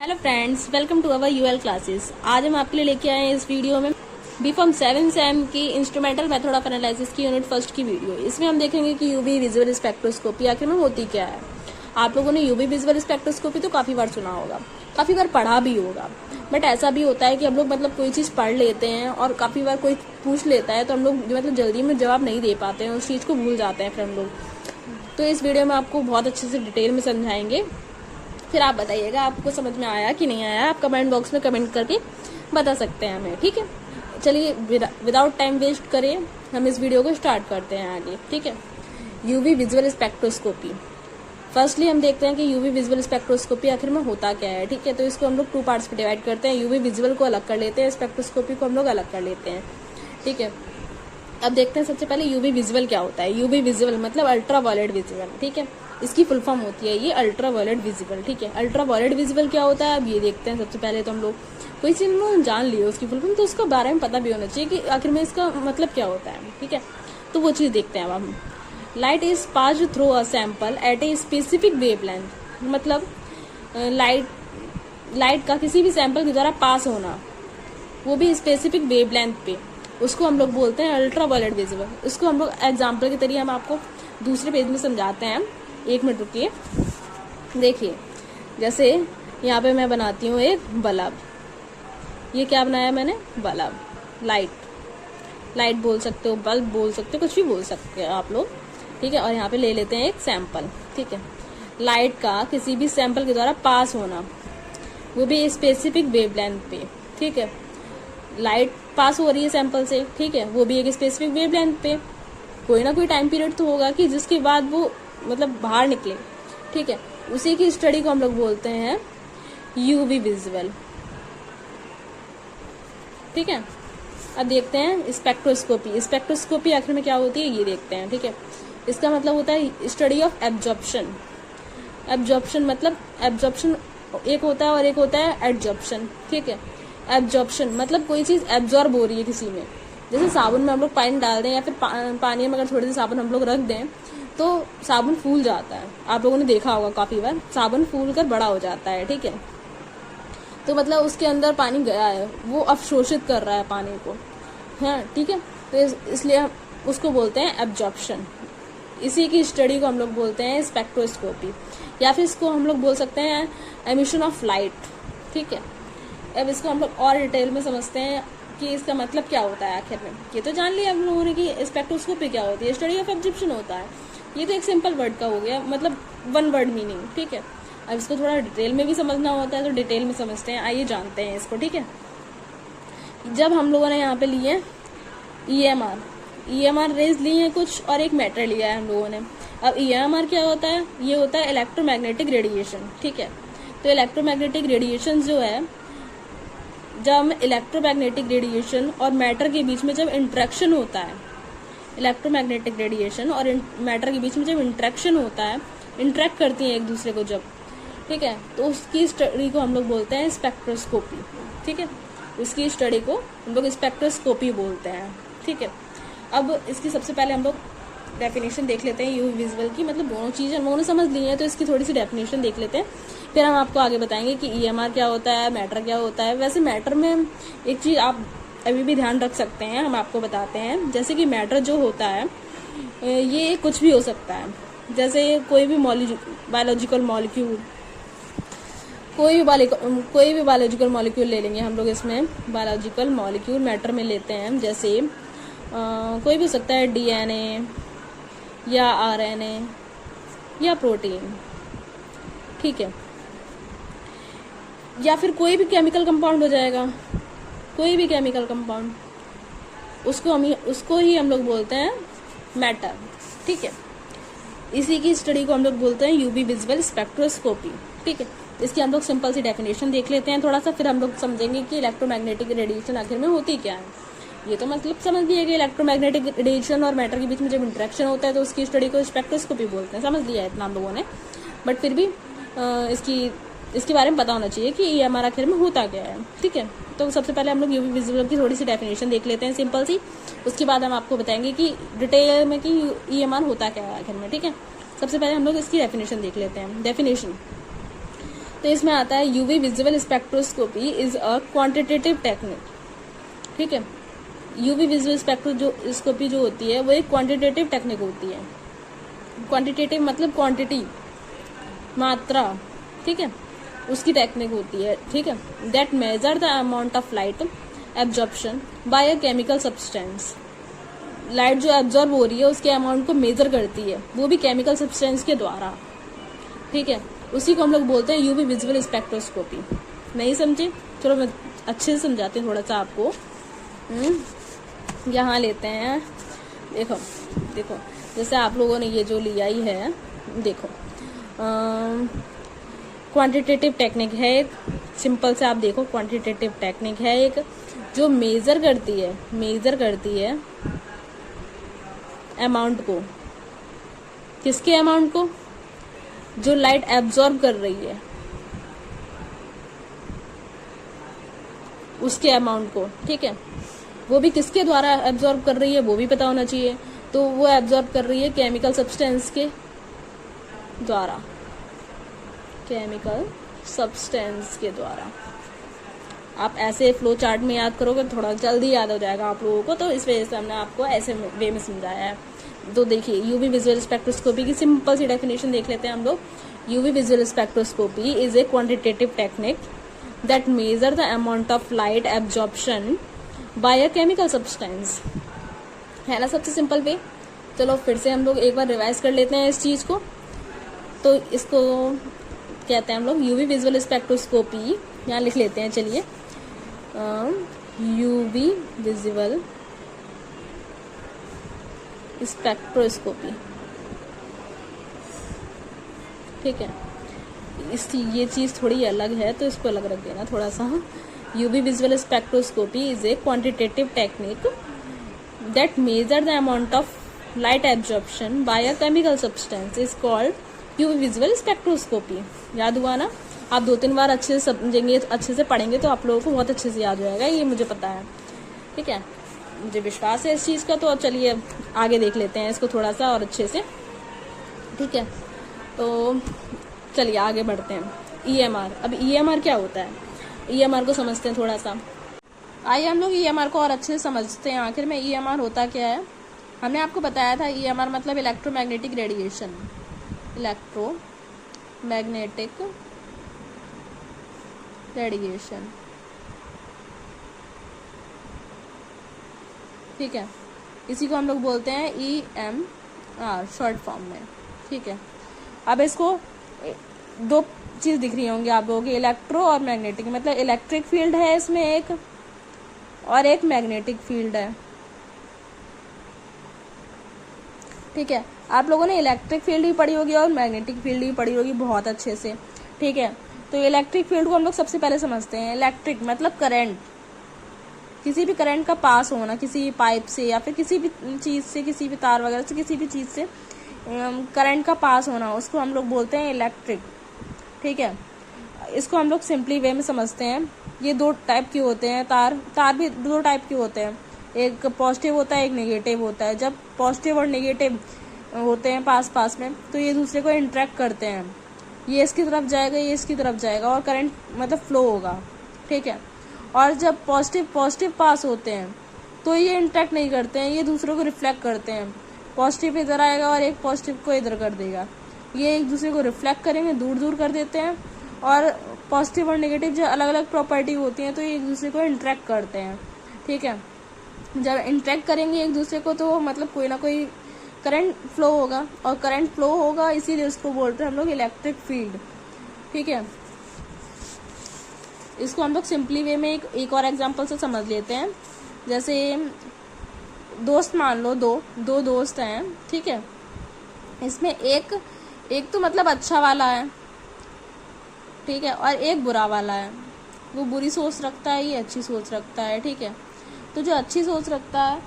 Hello friends, welcome to our UL classes. आज हम आपके लिए लेके आए हैं इस वीडियो में बीफॉर्म 7 सेम की इंस्ट्रूमेंटल मेथड ऑफ एनालिसिस की यूनिट फर्स्ट की वीडियो। इसमें हम देखेंगे कि यूवी विजुअल स्पेक्ट्रोस्कोपी आखिर में होती क्या है। आप लोगों ने यूवी विजुअल स्पेक्ट्रोस्कोपी तो काफी बार सुना होगा, काफी बार पढ़ा भी होगा, बट ऐसा भी होता है कि हम लोग कोई चीज पढ़ लेते हैं और काफी बार कोई पूछ लेता है तो हम लोग जल्दी में जवाब नहीं दे पाते हैं, उस चीज को भूल जाते हैं फिर हम लोग। तो इस वीडियो में आपको बहुत अच्छे से डिटेल में समझाएंगे, फिर आप बताइएगा आपको समझ में आया कि नहीं आया। आप कमेंट बॉक्स में कमेंट करके बता सकते हैं हमें, ठीक है। चलिए विदाउट टाइम वेस्ट करें हम इस वीडियो को स्टार्ट करते हैं आगे, ठीक है। UV visual spectroscopy. फर्स्टली हम देखते हैं कि यूवी विजुअल स्पेक्ट्रोस्कोपी आखिर में होता क्या है, ठीक है। तो इसको हम लोग 2 पार्ट्स में डिवाइड करते हैं। यूवी विजुअल को अलग कर लेते हैं, स्पेक्ट्रोस्कोपी को हम लोग अलग कर लेते हैं, ठीक है। अब देखते हैं सबसे पहले यूवी विजुअल क्या होता है। यूवी विजुअल मतलब अल्ट्रा वायलेट विजुअल, ठीक है। इसकी फुल फॉर्म होती है ये अल्ट्रा वायलेट विजुअल, ठीक है। अल्ट्रा वायलेट विजुअल क्या होता है अब ये देखते हैं। सबसे पहले तो हम लोग कोई चीज जान लिए उसकी फुल फॉर्म, तो उसके बारे में पता भी होना चाहिए कि आखिर में इसका मतलब क्या होता है, ठीक है। तो वो चीज देखते हैं अब हम। Light is passed through a sample at a specific wavelength, मतलब लाइट का किसी भी सैंपल के द्वारा पास होना, वो भी स्पेसिफिक वेवलेंथ पे, उसको हम लोग बोलते हैं अल्ट्रा वायलेट विजुअल। उसको हम लोग एग्जाम्पल के तरीके हम आपको दूसरे पेज में समझाते हैं। 1 मिनट रुकिए, देखिए। जैसे यहाँ पे मैं बनाती हूँ एक बल्ब। ये क्या बनाया मैंने? बल्ब, लाइट बोल सकते हो, बल्ब बोल सकते हो, कुछ भी बोल सकते हो आप लोग, ठीक है। और यहाँ पे ले लेते हैं एक सैंपल, ठीक है। लाइट का किसी भी सैंपल के द्वारा पास होना, वो भी स्पेसिफिक वेवलेंथ पे, ठीक है। लाइट पास हो रही है सैंपल से, ठीक है, वो भी एक स्पेसिफिक वेवलेंथ पे। कोई ना कोई टाइम पीरियड तो होगा कि जिसके बाद वो बाहर निकले, ठीक है। उसी की स्टडी को हम लोग बोलते हैं यूवी विजुअल, ठीक है। अब देखते हैं स्पेक्ट्रोस्कोपी। स्पेक्ट्रोस्कोपी आखिर में क्या होती है ये देखते हैं, ठीक है। इसका मतलब होता है स्टडी ऑफ एब्जॉर्प्शन। एब्जॉर्प्शन मतलब एब्जॉर्प्शन एक होता है और एक होता है एडजॉर्प्शन, ठीक है। एब्जॉर्प्शन मतलब कोई चीज एब्जॉर्ब हो रही है किसी में। जैसे साबुन में हम लोग पानी डाल दें या फिर पानी में अगर थोड़ी सी साबुन हम लोग रख दें तो साबुन फूल जाता है। आप लोगों ने देखा होगा काफी बार साबुन फूल कर बड़ा हो जाता है, ठीक है। तो मतलब उसके अंदर पानी गया है, वो अवशोषित कर रहा है पानी को, हाँ, ठीक है। तो इसलिए उसको बोलते हैं एब्जॉर्प्शन। इसी की स्टडी को हम लोग बोलते हैं स्पेक्ट्रोस्कोपी, या फिर इसको हम लोग बोल सकते हैं एमिशन ऑफ लाइट, ठीक है। अब इसको हम लोग और डिटेल में समझते हैं कि इसका मतलब क्या होता है आखिर में। ये तो जान लिया हम लोगों ने कि स्पेक्ट्रोस्कोपी क्या होती है, स्टडी ऑफ एब्जॉर्प्शन होता है। ये तो एक सिंपल वर्ड का हो गया, मतलब 1 वर्ड मीनिंग, ठीक है। अब इसको थोड़ा डिटेल में भी समझना होता है तो डिटेल में समझते हैं, आइए जानते हैं इसको, ठीक है। जब हम लोगों ने यहाँ पे लिए EMR रेज लिए हैं कुछ, और एक मैटर लिया है हम लोगों ने। अब EMR क्या होता है? ये होता है इलेक्ट्रोमैग्नेटिक रेडिएशन, ठीक है। तो इलेक्ट्रोमैग्नेटिक रेडिएशन जो है, जब इलेक्ट्रोमैग्नेटिक रेडिएशन और मैटर के बीच में जब इंटरेक्शन होता है, इलेक्ट्रोमैग्नेटिक रेडिएशन और मैटर के बीच में जब इंटरेक्शन होता है, इंटरेक्ट करती हैं एक दूसरे को जब, ठीक है, तो उसकी स्टडी को हम लोग बोलते हैं स्पेक्ट्रोस्कोपी, ठीक है। उसकी स्टडी को हम लोग स्पेक्ट्रोस्कोपी बोलते हैं, ठीक है। अब इसकी सबसे पहले हम लोग डेफिनेशन देख लेते हैं यूवी विजुअल की, मतलब दोनों चीज़ हम लोगों ने समझ ली है तो इसकी थोड़ी सी डेफिनेशन देख लेते हैं, फिर हम आपको आगे बताएंगे कि EMR क्या होता है, मैटर क्या होता है। वैसे मैटर में एक चीज़ आप अभी भी ध्यान रख सकते हैं, हम आपको बताते हैं। जैसे कि मैटर जो होता है ये कुछ भी हो सकता है, जैसे कोई भी बायोलॉजिकल मॉलिक्यूल, कोई भी बायोलॉजिकल मॉलिक्यूल ले लेंगे हम लोग। इसमें बायोलॉजिकल मॉलिक्यूल मैटर में लेते हैं, जैसे कोई भी हो सकता है DNA या RNA या प्रोटीन, ठीक है। या फिर कोई भी केमिकल कंपाउंड हो जाएगा, कोई भी केमिकल कंपाउंड, उसको ही हम लोग बोलते हैं मैटर, ठीक है। इसी की स्टडी को हम लोग बोलते हैं यूवी विजुअल स्पेक्ट्रोस्कोपी, ठीक है। इसकी हम लोग सिंपल सी डेफिनेशन देख लेते हैं थोड़ा सा, फिर हम लोग समझेंगे कि इलेक्ट्रोमैग्नेटिक रेडिएशन आखिर में होती क्या है। ये तो मतलब समझ लिया कि इलेक्ट्रोमैग्नेटिक रेडिएशन और मैटर के बीच में जब इंटरेक्शन होता है तो उसकी स्टडी को स्पेक्ट्रोस्कोपी बोलते हैं, समझ लिया है इतना हम लोगों ने। बट फिर भी इसके बारे में पता होना चाहिए कि EMR आखिर में होता क्या है, ठीक है। तो सबसे पहले हम लोग यूवी विजुअल की थोड़ी सी डेफिनेशन देख लेते हैं सिंपल सी, उसके बाद हम आपको बताएंगे कि डिटेल में कि EMR होता क्या है आखिर में, ठीक है। सबसे पहले हम लोग इसकी डेफिनेशन देख लेते हैं। डेफिनेशन, तो इसमें आता है UV visual spectroscopy is a quantitative technique. ठीक है, यूवी विजुअल स्पेक्ट्रोस्कोपी जो होती है वो एक क्वांटिटेटिव टेक्निक होती है। क्वांटिटेटिव मतलब क्वांटिटी, मात्रा, ठीक है, उसकी टेक्निक होती है। ठीक है, that measure the amount of light absorption by a chemical substance. Light जो एब्जॉर्ब हो रही है उसके अमाउंट को मेजर करती है, वो भी केमिकल सब्सटेंस के द्वारा। ठीक है, उसी को हम लोग बोलते हैं यूवी विजुअल स्पेक्ट्रोस्कोपी। नहीं समझे? चलो मैं अच्छे से समझाती हूँ थोड़ा सा आपको। यहाँ लेते हैं, देखो देखो, जैसे आप लोगों ने ये जो लिया ही है, देखो क्वांटिटेटिव टेक्निक है एक, सिंपल से आप देखो, क्वांटिटेटिव टेक्निक है एक जो मेजर करती है अमाउंट को। किसके अमाउंट को? जो लाइट एब्जॉर्ब कर रही है उसके अमाउंट को। ठीक है, वो भी किसके द्वारा एब्जॉर्ब कर रही है वो भी पता होना चाहिए। तो वो एब्जॉर्ब कर रही है केमिकल सब्सटेंस के द्वारा, केमिकल सब्सटेंस के द्वारा। आप ऐसे फ्लो चार्ट में याद करोगे थोड़ा जल्दी याद हो जाएगा आप लोगों को, तो इस वजह से हमने आपको ऐसे वे में समझाया है। तो देखिए, यूवी विजुअल स्पेक्ट्रोस्कोपी की सिंपल सी डेफिनेशन देख लेते हैं हम लोग। UV visual spectroscopy is a quantitative technique that measure the amount of light absorption by a chemical substance. है ना सबसे सिंपल वे। चलो फिर से हम लोग एक बार रिवाइज कर लेते हैं इस चीज को। तो इसको कहते हैं हम लोग यूवी विजुअल स्पेक्ट्रोस्कोपी, यहाँ लिख लेते हैं, चलिए, यूवी विजुअल स्पेक्ट्रोस्कोपी। ठीक है, ये चीज थोड़ी अलग है तो इसको अलग रख देना थोड़ा सा। UV visual spectroscopy is a quantitative technique that measure the amount of light absorption by a chemical substance is called UV visual spectroscopy. याद हुआ ना? आप 2-3 बार अच्छे से समझेंगे, अच्छे से पढ़ेंगे तो आप लोगों को बहुत अच्छे से याद हो जाएगा, ये मुझे पता है। ठीक है, मुझे विश्वास है इस चीज़ का। तो चलिए आगे देख लेते हैं इसको थोड़ा सा और अच्छे से। ठीक है, तो चलिए आगे बढ़ते हैं। EMR। अब EMR क्या होता है? EMR को समझते हैं थोड़ा सा। आइए हम लोग EMR को और अच्छे से समझते हैं। आखिर में EMR होता क्या है? हमने आपको बताया था EMR मतलब इलेक्ट्रोमैग्नेटिक रेडिएशन, इलेक्ट्रोमैग्नेटिक रेडिएशन। ठीक है, इसी को हम लोग बोलते हैं EMR शॉर्ट फॉर्म में। ठीक है, अब इसको दो चीज दिख रही होंगी आप लोगों की, इलेक्ट्रो और मैग्नेटिक। मतलब इलेक्ट्रिक फील्ड है इसमें एक, और एक मैग्नेटिक फील्ड है। ठीक है, आप लोगों ने इलेक्ट्रिक फील्ड भी पढ़ी होगी और मैग्नेटिक फील्ड भी पढ़ी होगी बहुत अच्छे से। ठीक है, तो इलेक्ट्रिक फील्ड को हम लोग सबसे पहले समझते हैं। इलेक्ट्रिक मतलब करंट, किसी भी करंट का पास होना, किसी भी पाइप से या फिर किसी भी चीज से, किसी भी तार वगैरह से, किसी भी चीज से करंट का पास होना, उसको हम लोग बोलते हैं इलेक्ट्रिक। ठीक है, इसको हम लोग सिंपली वे में समझते हैं। ये 2 टाइप के होते हैं, तार भी 2 टाइप के होते हैं, एक पॉजिटिव होता है, एक नेगेटिव होता है। जब पॉजिटिव और नेगेटिव होते हैं पास पास में तो ये दूसरे को इंटरेक्ट करते हैं, ये इसकी तरफ जाएगा, ये इसकी तरफ जाएगा और करंट मतलब फ्लो होगा। ठीक है, और जब पॉजिटिव पास होते हैं तो ये इंटरेक्ट नहीं करते हैं, ये दूसरों को रिफ्लेक्ट करते हैं। पॉजिटिव इधर आएगा और एक पॉजिटिव को इधर कर देगा, ये एक दूसरे को रिफ्लेक्ट करेंगे, दूर कर देते हैं। और पॉजिटिव और नेगेटिव जो अलग अलग प्रॉपर्टी होती हैं तो ये एक दूसरे को इंटरेक्ट करते हैं। ठीक है, जब इंटरेक्ट करेंगे एक दूसरे को तो मतलब कोई ना कोई करंट फ्लो होगा, और करंट फ्लो होगा इसीलिए उसको बोलते हैं हम लोग इलेक्ट्रिक फील्ड। ठीक है, इसको हम लोग सिंपली वे में एक और एग्जांपल से समझ लेते हैं। जैसे दोस्त मान लो, दो दोस्त हैं। ठीक है, इसमें एक तो मतलब अच्छा वाला है, ठीक है, और एक बुरा वाला है। वो बुरी सोच रखता है, ये अच्छी सोच रखता है। ठीक है, तो जो अच्छी सोच रखता है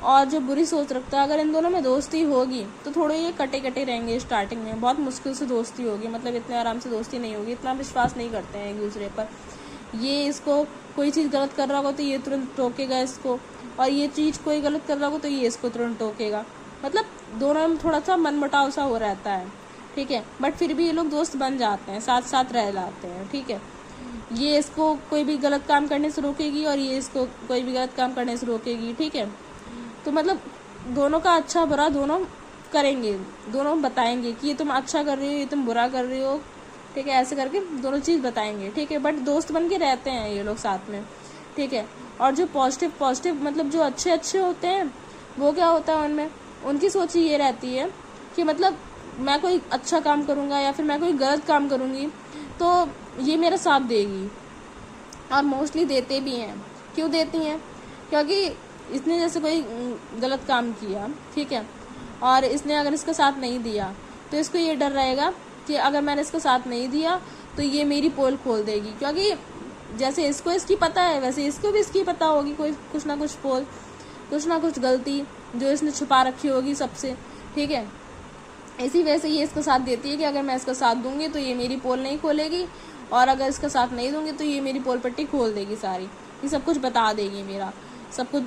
और जो बुरी सोच रखता है, अगर इन दोनों में दोस्ती होगी तो थोड़े ये कटे रहेंगे। स्टार्टिंग में बहुत मुश्किल से दोस्ती होगी, मतलब इतने आराम से दोस्ती नहीं होगी, इतना विश्वास नहीं करते हैं एक दूसरे पर। ये इसको कोई चीज़ गलत कर रहा होगा तो ये तुरंत टोकेगा इसको, और ये चीज़ कोई गलत कर रहा होगा तो ये इसको तुरंत टोकेगा। मतलब दोनों में थोड़ा सा मनमुटाव सा हो रहता है। ठीक है, बट फिर भी ये लोग दोस्त बन जाते हैं, साथ साथ रह जाते हैं। ठीक है, ये इसको कोई भी गलत काम करने से रोकेगी और ये इसको कोई भी गलत काम करने से रोकेगी। ठीक है, तो मतलब दोनों का अच्छा बुरा दोनों करेंगे, दोनों बताएंगे कि ये तुम अच्छा कर रही हो, ये तुम बुरा कर रही हो। ठीक है, ऐसे करके दोनों चीज़ बताएंगे। ठीक है, बट दोस्त बन के रहते हैं ये लोग साथ में। ठीक है, और जो पॉजिटिव मतलब जो अच्छे होते हैं, वो क्या होता है उनमें, उनकी सोच ये रहती है कि मतलब मैं कोई अच्छा काम करूँगा या फिर मैं कोई गलत काम करूँगी तो ये मेरा साथ देगी, और मोस्टली देते भी हैं। क्यों देती हैं? क्योंकि इसने जैसे कोई गलत काम किया, ठीक है, और इसने अगर इसका साथ नहीं दिया तो इसको ये डर रहेगा कि अगर मैंने इसका साथ नहीं दिया तो ये मेरी पोल खोल देगी। क्योंकि जैसे इसको इसकी पता है वैसे इसको भी इसकी पता होगी, कोई कुछ ना कुछ पोल, कुछ ना कुछ गलती जो इसने छुपा रखी होगी सबसे। ठीक है, इसी वजह से ये इसका साथ देती है कि अगर मैं इसका साथ दूंगी तो ये मेरी पोल नहीं खोलेगी, और अगर इसका साथ नहीं दूंगी तो ये मेरी पोल पट्टी खोल देगी सारी, ये सब कुछ बता देगी, मेरा सब कुछ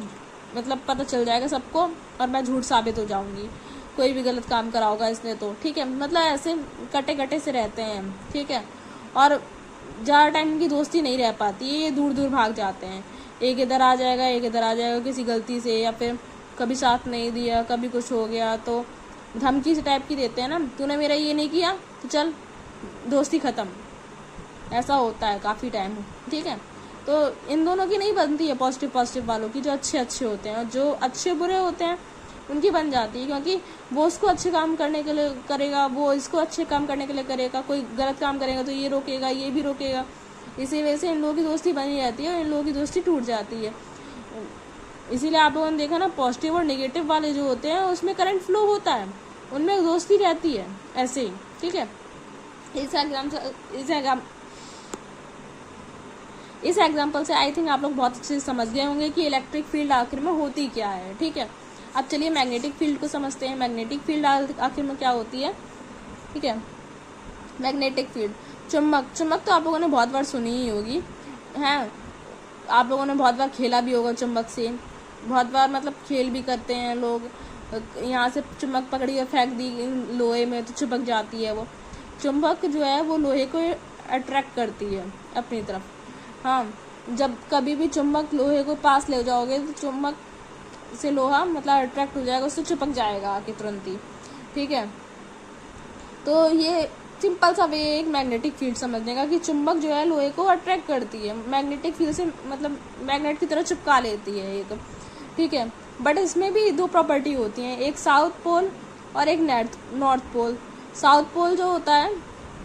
मतलब पता चल जाएगा सबको, और मैं झूठ साबित हो जाऊंगी, कोई भी गलत काम करा होगा इसने तो। ठीक है, मतलब ऐसे कटे से रहते हैं। ठीक है, और ज़्यादा टाइम की दोस्ती नहीं रह पाती, ये दूर दूर भाग जाते हैं, एक इधर आ जाएगा एक इधर आ जाएगा किसी गलती से, या फिर कभी साथ नहीं दिया, कभी कुछ हो गया तो धमकी से टाइप की देते हैं ना, तूने मेरा ये नहीं किया तो चल दोस्ती ख़त्म, ऐसा होता है काफ़ी टाइम। ठीक है, तो इन दोनों की नहीं बनती है, पॉजिटिव वालों की, जो अच्छे होते हैं, और जो अच्छे बुरे होते हैं उनकी बन जाती है। क्योंकि वो उसको अच्छे काम करने के लिए करेगा, वो इसको अच्छे काम करने के लिए करेगा, कोई गलत काम करेगा तो ये रोकेगा, ये भी रोकेगा, इसी वजह से इन लोगों की दोस्ती बनी रहती है और इन लोगों की दोस्ती टूट जाती है। इसीलिए आप लोगों ने देखा ना, पॉजिटिव और नेगेटिव वाले जो होते हैं उसमें करंट फ्लो होता है, उनमें दोस्ती रहती है ऐसे ही। ठीक है, इस एग्जाम्पल से आई थिंक आप लोग बहुत अच्छे से समझ गए होंगे कि इलेक्ट्रिक फील्ड आखिर में होती क्या है। ठीक है, अब चलिए मैग्नेटिक फील्ड को समझते हैं। मैग्नेटिक फील्ड आखिर में क्या होती है? ठीक है, मैग्नेटिक फील्ड, चुंबक तो आप लोगों ने बहुत बार सुनी ही होगी, हैं, आप लोगों ने बहुत बार खेला भी होगा चुंबक से, बहुत बार मतलब खेल भी करते हैं लोग, यहाँ से चुंबक पकड़ी और फेंक दी लोहे में तो चिपक जाती है वो। चुंबक जो है वो लोहे को अट्रैक्ट करती है अपनी तरफ। हाँ, जब कभी भी चुंबक लोहे को पास ले जाओगे तो चुंबक से लोहा मतलब अट्रैक्ट हो जाएगा, उससे चिपक जाएगा आके तुरंत ही। ठीक है, तो ये सिंपल सा वे एक मैग्नेटिक फील्ड समझने का कि चुंबक जो है लोहे को अट्रैक्ट करती है, मैग्नेटिक फील्ड से मतलब मैग्नेट की तरह चिपका लेती है ये तो। ठीक है, बट इसमें भी दो प्रॉपर्टी होती हैं, एक साउथ पोल और एक नॉर्थ पोल। साउथ पोल जो होता है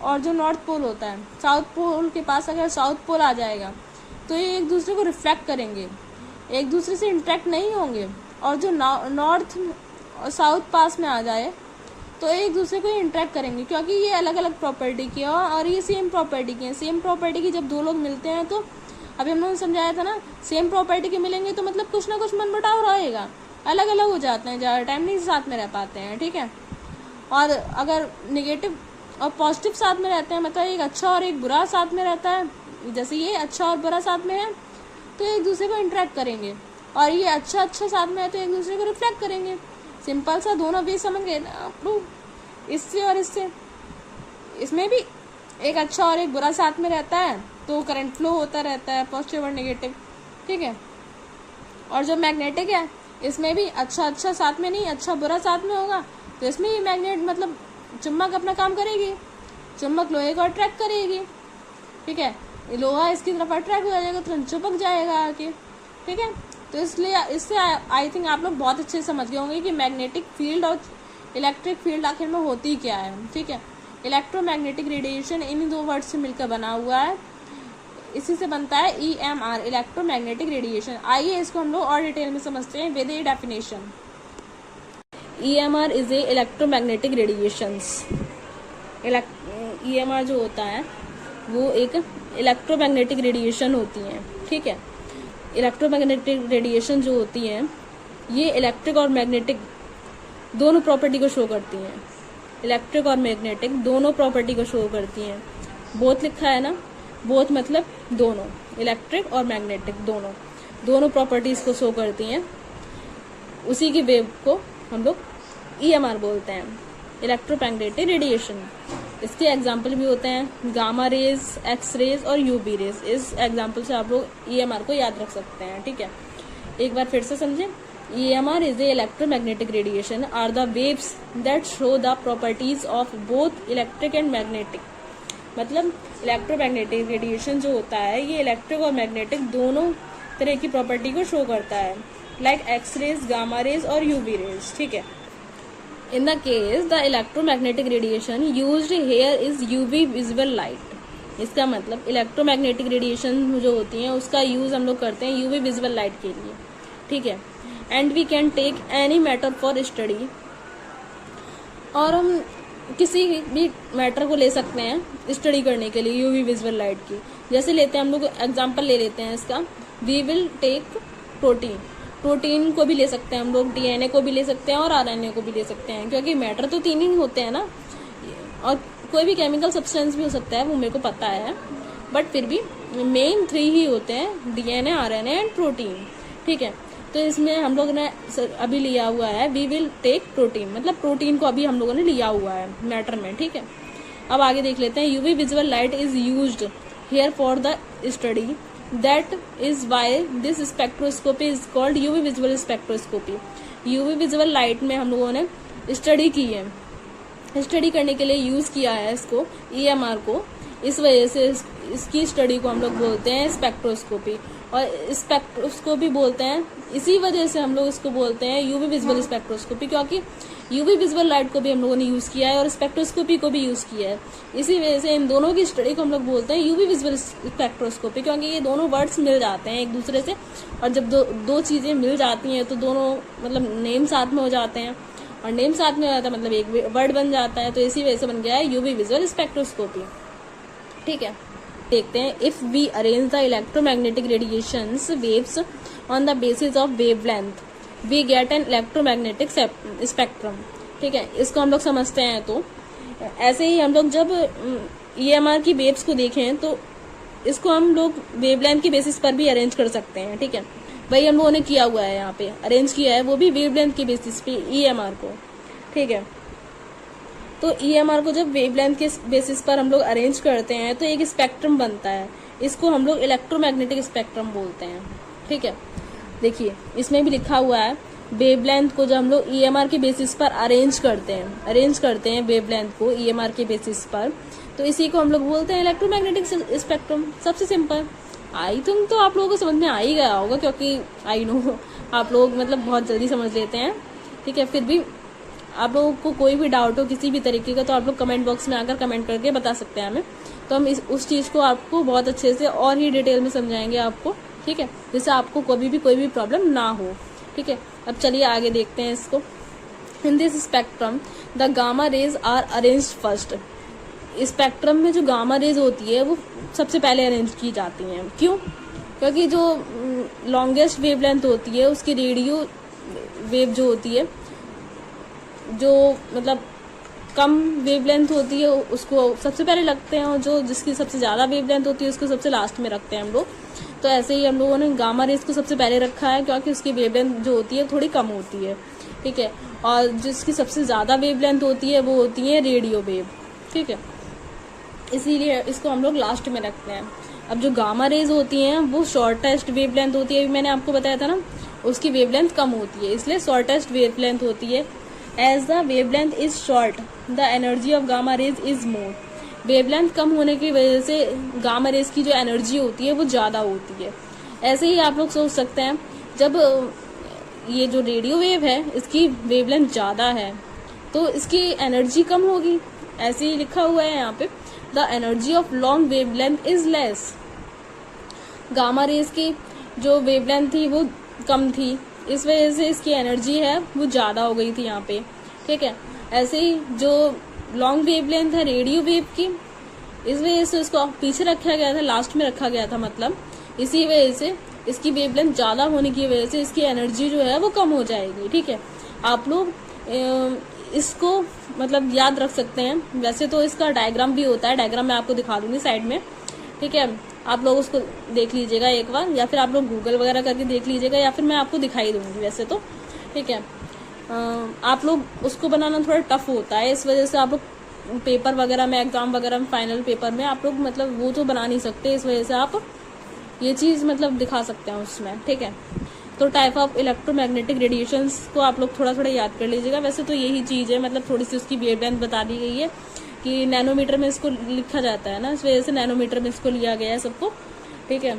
और जो नॉर्थ पोल होता है, साउथ पोल के पास अगर साउथ पोल आ जाएगा तो ये एक दूसरे को रिफ्लेक्ट करेंगे, एक दूसरे से इंटरेक्ट नहीं होंगे, और जो नॉर्थ और साउथ पास में आ जाए तो एक दूसरे को इंटरेक्ट करेंगे, क्योंकि ये अलग अलग प्रॉपर्टी की है और ये सेम प्रॉपर्टी की है। सेम प्रॉपर्टी की जब दो लोग मिलते हैं तो अभी हम लोगों ने समझाया था ना, सेम प्रॉपर्टी के मिलेंगे तो मतलब कुछ ना कुछ मनमुटाव रहेगा, अलग अलग हो जाते हैं, ज़्यादा टाइम नहीं साथ में रह पाते हैं। ठीक है, और अगर नेगेटिव और पॉजिटिव साथ में रहते हैं, मतलब एक अच्छा और एक बुरा साथ में रहता है, जैसे ये अच्छा और बुरा साथ में है तो एक दूसरे को इंटरेक्ट करेंगे, और ये अच्छा साथ में है तो एक दूसरे को रिफ्लेक्ट करेंगे। सिंपल सा दोनों वे समझ गए ना आप लोग, इससे और इससे। इसमें भी एक अच्छा और एक बुरा साथ में रहता है तो करंट फ्लो होता रहता है, पॉजिटिव और नेगेटिव। ठीक है, और जो मैग्नेटिक है इसमें भी अच्छा साथ में नहीं, अच्छा बुरा साथ में होगा, तो इसमें भी मैग्नेट मतलब चुंबक अपना काम करेगी, चुंबक लोहे को अट्रैक्ट करेगी। ठीक है, लोहा इसकी तरफ अट्रैक्ट हो जाएगा, तुरंत चिपक जाएगा आके। ठीक है, तो इसलिए इससे आई थिंक आप लोग बहुत अच्छे से समझ गए होंगे कि मैग्नेटिक फील्ड और इलेक्ट्रिक फील्ड आखिर में होती क्या है। ठीक है, इलेक्ट्रोमैग्नेटिक रेडिएशन इन्हीं दो वर्ड से मिलकर बना हुआ है, इसी से बनता है EMR, इलेक्ट्रोमैग्नेटिक रेडिएशन। आइए इसको हम लोग और डिटेल में समझते हैं with a definition. EMR is a electromagnetic radiations. EMR जो होता है वो एक इलेक्ट्रोमैग्नेटिक रेडिएशन होती हैं। ठीक है, इलेक्ट्रोमैग्नेटिक रेडिएशन जो होती हैं ये इलेक्ट्रिक और मैग्नेटिक दोनों प्रॉपर्टी को शो करती हैं, इलेक्ट्रिक और मैग्नेटिक दोनों प्रॉपर्टी को शो करती हैं। बोथ लिखा है ना, बोथ मतलब दोनों, इलेक्ट्रिक और मैग्नेटिक दोनों प्रॉपर्टीज को शो करती हैं। उसी की वेव को हम लोग EMR बोलते हैं। Electromagnetic radiation. इसके एग्जाम्पल भी होते हैं गामा रेज, एक्स रेज और यूवी रेज। इस एग्जाम्पल से आप लोग ईएमआर को याद रख सकते हैं, ठीक है। एक बार फिर से समझें, EMR is the electromagnetic radiation are the waves that show the properties of both electric and magnetic। मतलब इलेक्ट्रोमैग्नेटिक रेडिएशन जो होता है ये इलेक्ट्रिक और मैग्नेटिक दोनों तरह की प्रॉपर्टी को शो करता है, like X rays, gamma rays और यूवी रेज, ठीक है। In the case the electromagnetic radiation used here is UV visible light. इसका मतलब इलेक्ट्रोमैग्नेटिक रेडिएशन जो होती है उसका यूज हम लोग करते हैं यूवी विजिबल लाइट के लिए, ठीक है। And we can take any matter for study, और हम किसी भी मैटर को ले सकते हैं स्टडी करने के लिए यूवी विजुअल लाइट की। जैसे लेते हैं हम लोग एग्जांपल ले लेते हैं इसका, we will take protein. Protein को भी ले सकते हैं हम लोग, DNA को भी ले सकते हैं और RNA को भी ले सकते हैं, क्योंकि मैटर तो 3 ही होते हैं ना, और कोई भी केमिकल सब्सटेंस भी हो सकता है, वो मेरे को पता है, बट फिर भी मेन 3 ही होते हैं, DNA, RNA एंड प्रोटीन, ठीक है। तो इसमें हम लोग ने अभी लिया हुआ है वी विल टेक प्रोटीन, मतलब प्रोटीन को अभी हम लोगों ने लिया हुआ है मैटर में, ठीक है। अब आगे देख लेते हैं, UV visual light is used here for the study, that is why this spectroscopy is called UV visual spectroscopy. UV visual light में हम लोगों ने स्टडी की है, स्टडी करने के लिए यूज किया है इसको, EMR को, इस वजह से इसकी स्टडी को हम लोग बोलते हैं स्पेक्ट्रोस्कोपी। और स्पेक्ट्रोस्कोपी बोलते हैं इसी वजह से हम लोग इसको बोलते हैं यूवी विजुअल स्पेक्ट्रोस्कोपी, क्योंकि यूवी विजुअल लाइट को भी हम लोगों ने यूज किया है और स्पेक्ट्रोस्कोपी को भी यूज किया है। इसी वजह से इन दोनों की स्टडी को हम लोग बोलते हैं यूवी विजुअल स्पेक्ट्रोस्कोपी, क्योंकि ये दोनों वर्ड्स मिल जाते हैं एक दूसरे से, और जब दो चीजें मिल जाती हैं तो दोनों मतलब नेम साथ में हो जाते हैं, और नेम साथ में हो जाता है मतलब एक वर्ड बन जाता है, तो इसी वजह से बन गया है यूवी विजुअल स्पेक्ट्रोस्कोपी, ठीक है। देखते हैं, if we arrange the electromagnetic radiations waves on the basis of wavelength we get an electromagnetic spectrum, ठीक है। इसको हम लोग समझते हैं, तो ऐसे ही हम लोग जब EMR की वेव्स को देखें तो इसको हम लोग वेवलेंथ की बेसिस पर भी अरेंज कर सकते हैं, ठीक है। वही हम लोगों ने किया हुआ है, यहाँ पे अरेंज किया है, वो भी वेवलेंथ की बेसिस पे EMR को, ठीक है। तो EMR को जब वेवलेंथ के बेसिस पर हम लोग अरेंज करते हैं तो एक स्पेक्ट्रम बनता है, इसको हम लोग इलेक्ट्रोमैग्नेटिक स्पेक्ट्रम बोलते हैं, ठीक है। देखिए इसमें भी लिखा हुआ है वेवलेंथ को जब हम लोग EMR के बेसिस पर अरेंज करते हैं वेवलेंथ को EMR के बेसिस पर, तो इसी को हम लोग बोलते हैं इलेक्ट्रोमैग्नेटिक स्पेक्ट्रम। सबसे सिंपल, आई थिंक तो आप लोगों को समझ में आ ही गया होगा, क्योंकि आई नो आप लोग मतलब बहुत जल्दी समझ लेते हैं, ठीक है। फिर भी आप लोगों को कोई भी डाउट हो किसी भी तरीके का तो आप लोग कमेंट बॉक्स में आकर कमेंट करके बता सकते हैं हमें, तो हम उस चीज़ को आपको बहुत अच्छे से और ही डिटेल में समझाएंगे आपको, ठीक है, जिससे आपको कभी भी कोई भी प्रॉब्लम ना हो, ठीक है। अब चलिए आगे देखते हैं इसको। In this spectrum the gamma rays are arrange first. Spectrum में जो गामा रेज होती है वो सबसे पहले अरेंज की जाती हैं। क्यों? क्योंकि जो लॉन्गेस्ट वेवलेंथ होती है उसकी रेडियो वेव जो होती है, जो मतलब कम वेवलेंथ होती है उसको सबसे पहले रखते हैं, और जो जिसकी सबसे ज़्यादा वेवलेंथ होती है उसको सबसे लास्ट में रखते हैं हम लोग। तो ऐसे ही हम लोगों ने गामा रेज को सबसे पहले रखा है, क्योंकि उसकी वेवलेंथ जो होती है थोड़ी कम होती है, ठीक है। और जिसकी सबसे ज़्यादा वेवलेंथ होती है वो होती है रेडियो वेव, ठीक है, इसीलिए इसको हम लोग लास्ट में रखते हैं। अब जो गामा रेज होती हैं वो शॉर्टेस्ट वेवलेंथ होती है, मैंने आपको बताया था ना, उसकी वेवलेंथ कम होती है, इसलिए शॉर्टेस्ट वेवलेंथ होती है। As the wavelength is short the energy of gamma rays is more. Wavelength कम होने की वजह से गामा रेज की जो एनर्जी होती है वो ज़्यादा होती है। ऐसे ही आप लोग सोच सकते हैं, जब ये जो रेडियो वेव है इसकी वेवलेंथ ज़्यादा है तो इसकी एनर्जी कम होगी, ऐसे ही लिखा हुआ है यहाँ पे, the energy of long wavelength is less. Gamma rays की जो वेवलेंथ थी वो कम थी, इस वजह से इसकी एनर्जी है वो ज़्यादा हो गई थी यहाँ पे, ठीक है। ऐसे ही जो लॉन्ग वेवलेंथ है रेडियो वेव की, इस वजह से उसको पीछे रखा गया था, लास्ट में रखा गया था, मतलब इसी वजह से इसकी वेवलेंथ ज़्यादा होने की वजह से इसकी एनर्जी जो है वो कम हो जाएगी, ठीक है। आप लोग इसको मतलब याद रख सकते हैं। वैसे तो इसका डायग्राम भी होता है, डायग्राम मैं आपको दिखा दूंगी साइड में, ठीक है। आप लोग उसको देख लीजिएगा एक बार, या फिर आप लोग गूगल वगैरह करके देख लीजिएगा, या फिर मैं आपको दिखाई दूंगी वैसे तो, ठीक है। आप लोग उसको बनाना थोड़ा टफ होता है, इस वजह से आप लोग पेपर वगैरह में, एग्जाम वगैरह में, फाइनल पेपर में आप लोग मतलब वो तो बना नहीं सकते, इस वजह से आप ये चीज़ मतलब दिखा सकते हैं उसमें, ठीक है। तो टाइप ऑफ इलेक्ट्रोमैग्नेटिक रेडिएशंस को आप लोग थोड़ा थोड़ा याद कर लीजिएगा। वैसे तो यही चीज़ है, मतलब थोड़ी सी उसकी वेवलेंथ बता दी गई है कि नैनोमीटर में इसको लिखा जाता है ना, इस वजह से नैनोमीटर में इसको लिया गया है सबको, ठीक है।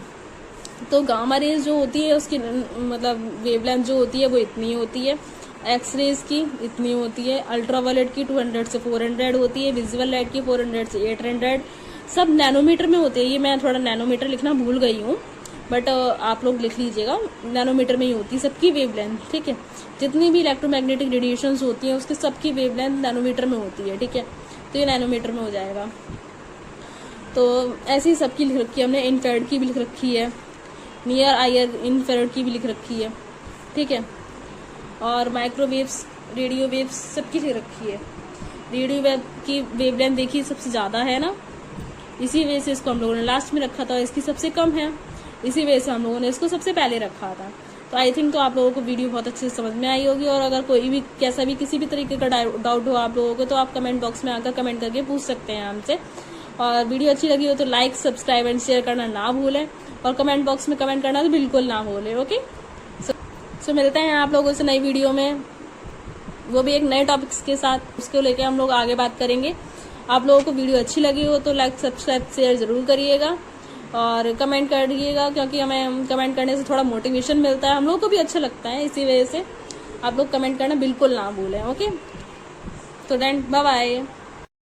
तो गामा रेज जो होती है उसकी मतलब वेवलेंथ जो होती है वो इतनी होती है, एक्स रेज की इतनी होती है, अल्ट्रावायलेट की 200 से 400 होती है, विजुअल लाइट की 400 से 800, सब नैनोमीटर में होते हैं। ये मैं थोड़ा नैनोमीटर लिखना भूल गई हूँ, बट आप लोग लिख लीजिएगा, नैनोमीटर में ही होती है सबकी वेवलेंथ, ठीक है। जितनी भी इलेक्ट्रोमैग्नेटिक रेडिएशंस होती हैं उसकी सबकी वेवलेंथ नैनोमीटर में होती है, ठीक है। तो ये नैनोमीटर में हो जाएगा। तो ऐसी सबकी लिख रखी है हमने, इनफ्रारेड की भी लिख रखी है, नियर आयर इनफ्रारेड की भी लिख रखी है, ठीक है। और माइक्रोवेव्स, रेडियो वेव्स सबकी लिख रखी है। रेडियो वेव की वेवलेंथ देखिए सबसे ज़्यादा है ना, इसी वजह से इसको हम लोगों ने लास्ट में रखा था, इसकी सबसे कम है, इसी वजह से हम लोगों ने इसको सबसे पहले रखा था। तो आई थिंक तो आप लोगों को वीडियो बहुत अच्छे से समझ में आई होगी। और अगर कोई भी कैसा भी किसी भी तरीके का डाउट हो आप लोगों को, तो आप कमेंट बॉक्स में आकर कमेंट करके पूछ सकते हैं हमसे। और वीडियो अच्छी लगी हो तो लाइक, सब्सक्राइब एंड शेयर करना ना भूलें, और कमेंट बॉक्स में कमेंट करना तो बिल्कुल ना भूलें, ओके। सो मिलते हैं आप लोगों से नई वीडियो में, वो भी एक नए टॉपिक्स के साथ, उसको लेके हम लोग आगे बात करेंगे। आप लोगों को वीडियो अच्छी लगी हो तो लाइक, सब्सक्राइब, शेयर जरूर करिएगा और कमेंट करिएगा, क्योंकि हमें कमेंट करने से थोड़ा मोटिवेशन मिलता है, हम लोगों को भी अच्छा लगता है, इसी वजह से आप लोग कमेंट करना बिल्कुल ना भूलें, ओके। तो देन बाय बाय।